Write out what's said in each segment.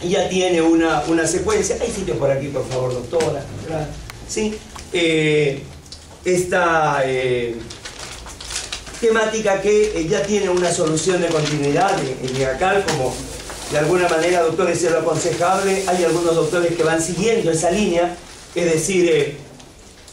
ya tiene una secuencia. Hay sitio por aquí, por favor, doctora. ¿Sí? Esta temática que ya tiene una solución de continuidad en IGACAL, como de alguna manera, doctores, es lo aconsejable. Hay algunos doctores que van siguiendo esa línea, es decir,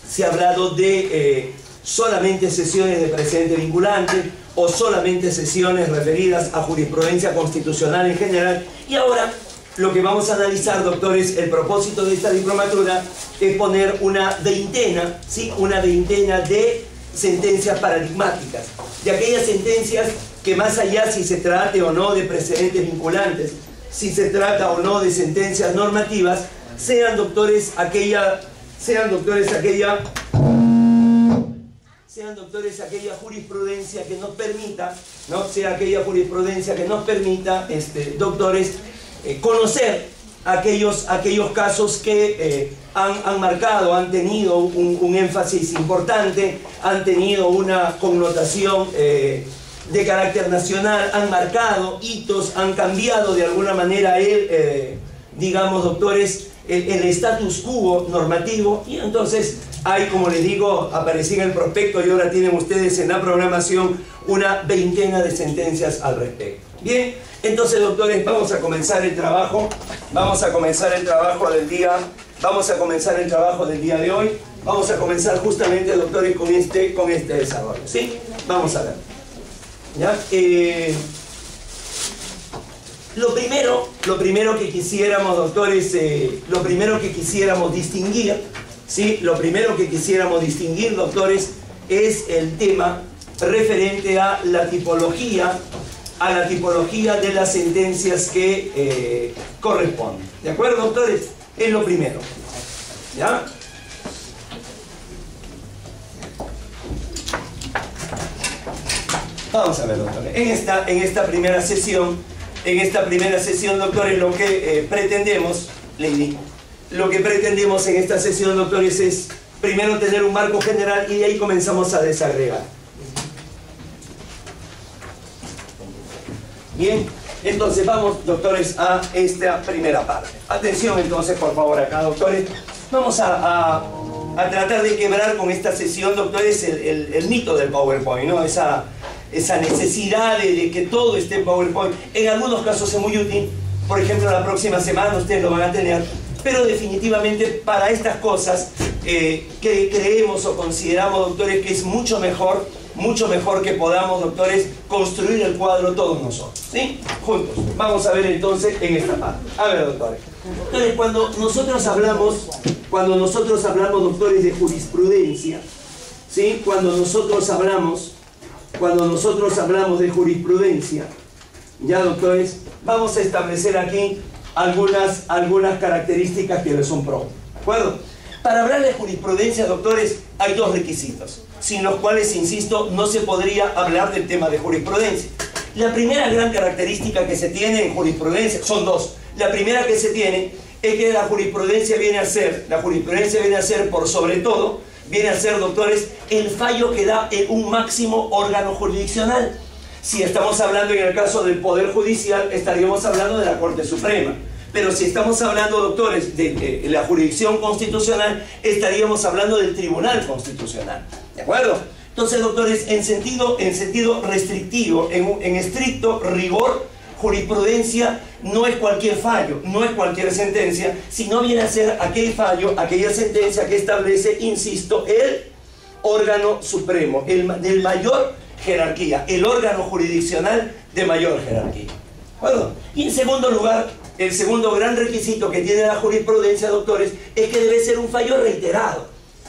se ha hablado de solamente sesiones de precedente vinculante o solamente sesiones referidas a jurisprudencia constitucional en general. Y ahora lo que vamos a analizar, doctores, el propósito de esta diplomatura es poner una veintena, ¿sí? Una veintena de sentencias paradigmáticas, de aquellas sentencias que, más allá si se trate o no de precedentes vinculantes, si se trata o no de sentencias normativas, sean doctores aquella jurisprudencia que nos permita, ¿no? Sea aquella jurisprudencia que nos permita, doctores, conocer aquellos casos que han marcado, han tenido un énfasis importante, han tenido una connotación de carácter nacional, han marcado hitos, han cambiado de alguna manera digamos, doctores, el status quo normativo. Y entonces hay, como les digo, aparecía en el prospecto y ahora tienen ustedes en la programación una veintena de sentencias al respecto. Bien, entonces, doctores, vamos a comenzar el trabajo del día de hoy. Vamos a comenzar justamente, doctores, con este desarrollo, ¿sí? Vamos a ver. ¿Ya? Lo primero que quisiéramos, doctores, lo primero que quisiéramos distinguir, ¿sí? Lo primero que quisiéramos distinguir, doctores, es el tema referente a la tipología de las sentencias que corresponden. ¿De acuerdo, doctores? Es lo primero. ¿Ya? Vamos a ver, doctores. En esta primera sesión, doctores, lo que pretendemos, Lady, lo que pretendemos en esta sesión, doctores, es primero tener un marco general y de ahí comenzamos a desagregar. Bien, entonces vamos, doctores, a esta primera parte. Atención entonces, por favor, acá, doctores. Vamos a tratar de quebrar con esta sesión, doctores, el mito del PowerPoint, ¿no? Esa necesidad de que todo esté en PowerPoint. En algunos casos es muy útil. Por ejemplo, la próxima semana ustedes lo van a tener. Pero definitivamente para estas cosas que creemos o consideramos, doctores, que es mucho mejor que podamos, doctores, construir el cuadro todos nosotros, ¿sí? Juntos. Vamos a ver entonces en esta parte. A ver, doctores. Entonces, cuando nosotros hablamos, doctores, de jurisprudencia, ¿sí? Cuando nosotros hablamos de jurisprudencia, ya, doctores, vamos a establecer aquí algunas características que le son propias, ¿de acuerdo? Para hablar de jurisprudencia, doctores, hay dos requisitos, sin los cuales, insisto, no se podría hablar del tema de jurisprudencia. La primera gran característica que se tiene en jurisprudencia, son dos. La primera que se tiene es que la jurisprudencia viene a ser, por sobre todo, viene a ser, doctores, el fallo que da un máximo órgano jurisdiccional. Si estamos hablando en el caso del Poder Judicial, estaríamos hablando de la Corte Suprema. Pero si estamos hablando, doctores, de la jurisdicción constitucional, estaríamos hablando del Tribunal Constitucional. ¿De acuerdo? Entonces, doctores, en sentido restrictivo, en estricto rigor, jurisprudencia no es cualquier fallo, no es cualquier sentencia, sino viene a ser aquel fallo, aquella sentencia que establece, insisto, el órgano supremo, del mayor jerarquía, el órgano jurisdiccional de mayor jerarquía. ¿De acuerdo? Y en segundo lugar, el segundo gran requisito que tiene la jurisprudencia, doctores, es que debe ser un fallo reiterado,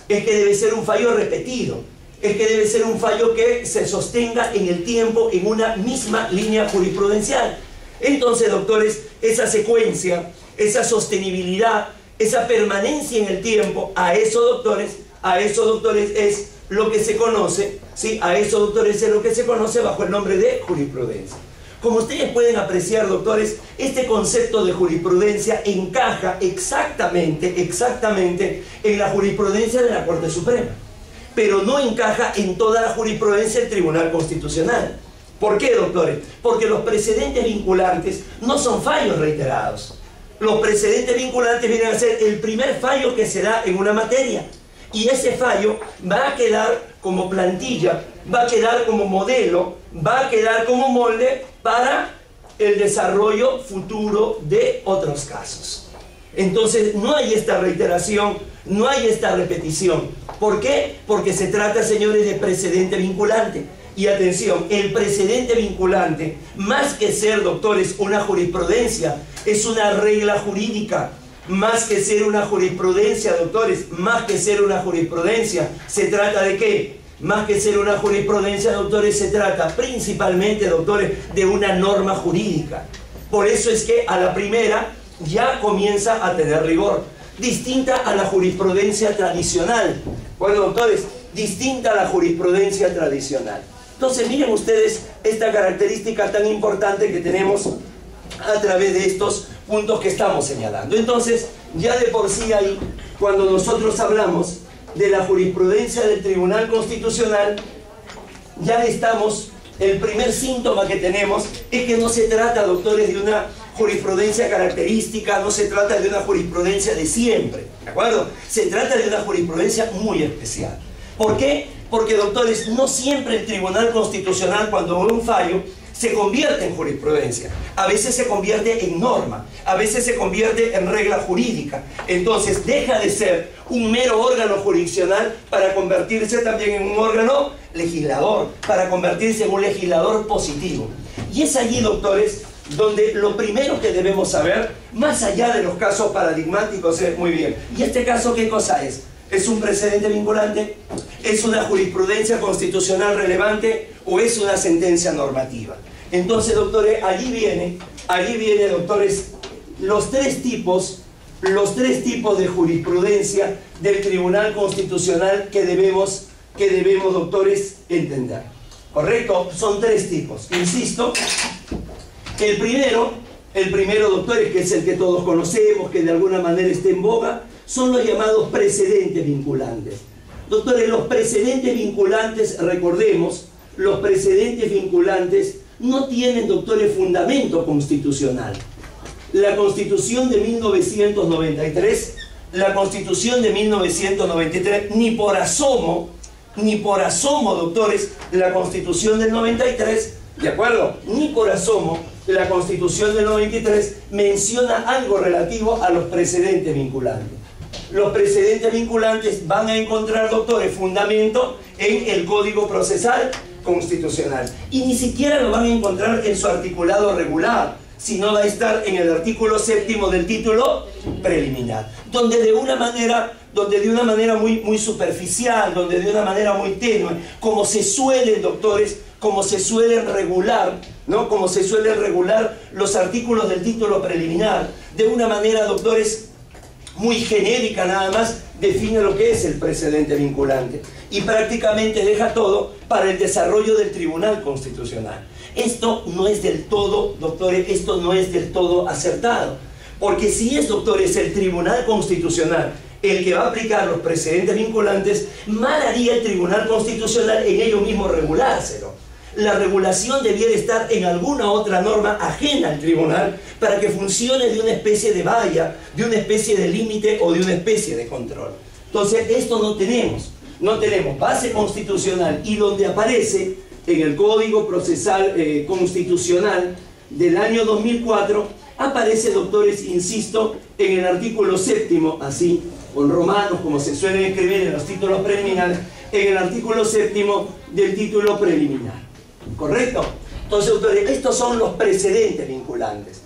es que debe ser un fallo repetido, es que debe ser un fallo que se sostenga en el tiempo en una misma línea jurisprudencial. Entonces, doctores, esa secuencia, esa sostenibilidad, esa permanencia en el tiempo, a eso, doctores, es lo que se conoce, ¿sí? A eso, doctores, es lo que se conoce bajo el nombre de jurisprudencia. Como ustedes pueden apreciar, doctores, este concepto de jurisprudencia encaja exactamente en la jurisprudencia de la Corte Suprema, pero no encaja en toda la jurisprudencia del Tribunal Constitucional. ¿Por qué, doctores? Porque los precedentes vinculantes no son fallos reiterados. Los precedentes vinculantes vienen a ser el primer fallo que se da en una materia. Y ese fallo va a quedar como plantilla, va a quedar como modelo, va a quedar como molde para el desarrollo futuro de otros casos. Entonces no hay esta reiteración, no hay esta repetición. ¿Por qué? Porque se trata, señores, de precedente vinculante. Y atención, el precedente vinculante, más que ser, doctores, una jurisprudencia, es una regla jurídica. Más que ser una jurisprudencia, doctores, más que ser una jurisprudencia, ¿se trata de qué? Más que ser una jurisprudencia, doctores, se trata principalmente, doctores, de una norma jurídica. Por eso es que a la primera ya comienza a tener rigor. Distinta a la jurisprudencia tradicional. Bueno, doctores, distinta a la jurisprudencia tradicional. Entonces, miren ustedes esta característica tan importante que tenemos a través de estos puntos que estamos señalando. Entonces, ya de por sí ahí, cuando nosotros hablamos de la jurisprudencia del Tribunal Constitucional, ya estamos, el primer síntoma que tenemos es que no se trata, doctores, de una jurisprudencia característica, no se trata de una jurisprudencia de siempre, ¿de acuerdo? Se trata de una jurisprudencia muy especial. ¿Por qué? Porque, doctores, no siempre el Tribunal Constitucional, cuando ve un fallo, se convierte en jurisprudencia. A veces se convierte en norma, a veces se convierte en regla jurídica. Entonces deja de ser un mero órgano jurisdiccional para convertirse también en un órgano legislador, para convertirse en un legislador positivo. Y es allí, doctores, donde lo primero que debemos saber, más allá de los casos paradigmáticos, es muy bien. ¿Y este caso qué cosa es? ¿Es un precedente vinculante? ¿Es una jurisprudencia constitucional relevante? ¿O es una sentencia normativa? Entonces, doctores, allí viene, doctores, los tres tipos de jurisprudencia del Tribunal Constitucional que debemos, doctores, entender. ¿Correcto? Son tres tipos. Insisto, el primero, doctores, que es el que todos conocemos, que de alguna manera está en boga, son los llamados precedentes vinculantes. Doctores, los precedentes vinculantes, recordemos, los precedentes vinculantes no tienen, doctores, fundamento constitucional. La Constitución de 1993, ni por asomo, doctores, la Constitución del 93, ¿de acuerdo? Ni por asomo, la Constitución del 93 menciona algo relativo a los precedentes vinculantes. Los precedentes vinculantes van a encontrar, doctores, fundamento en el Código Procesal Constitucional. Y ni siquiera lo van a encontrar en su articulado regular, sino va a estar en el artículo 7º del título preliminar, donde de una manera muy superficial, donde de una manera muy tenue, como se suelen, doctores, como se suelen regular, ¿no? Como se suelen regular los artículos del título preliminar, de una manera, doctores, muy genérica nada más, define lo que es el precedente vinculante y prácticamente deja todo para el desarrollo del Tribunal Constitucional. Esto no es del todo, doctores, esto no es del todo acertado, porque si es, doctores, el Tribunal Constitucional el que va a aplicar los precedentes vinculantes, mal haría el Tribunal Constitucional en ello mismo regulárselo. La regulación debiera estar en alguna otra norma ajena al tribunal para que funcione de una especie de valla, de una especie de límite o de una especie de control. Entonces, esto no tenemos base constitucional, y donde aparece en el Código Procesal Constitucional del año 2004, aparece, doctores, insisto, en el artículo 7º, así, con romanos, como se suelen escribir en los títulos preliminares, en el artículo 7º del título preliminar. ¿Correcto? Entonces, doctores, estos son los precedentes vinculantes.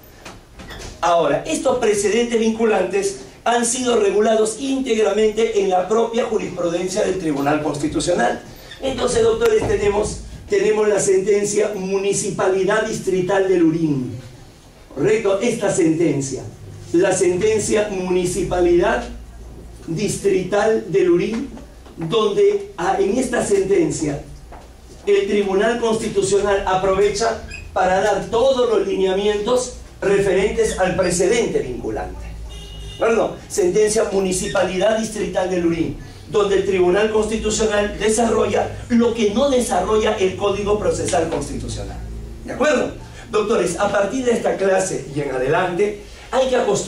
Ahora, estos precedentes vinculantes han sido regulados íntegramente en la propia jurisprudencia del Tribunal Constitucional. Entonces, doctores, tenemos la sentencia Municipalidad Distrital de Lurín. ¿Correcto? Esta sentencia, la sentencia Municipalidad Distrital de Lurín, donde en esta sentencia el Tribunal Constitucional aprovecha para dar todos los lineamientos referentes al precedente vinculante. Perdón, sentencia Municipalidad Distrital de Lurín. donde el Tribunal Constitucional desarrolla lo que no desarrolla el Código Procesal Constitucional. ¿De acuerdo? Doctores, a partir de esta clase y en adelante, hay que acostumbrarse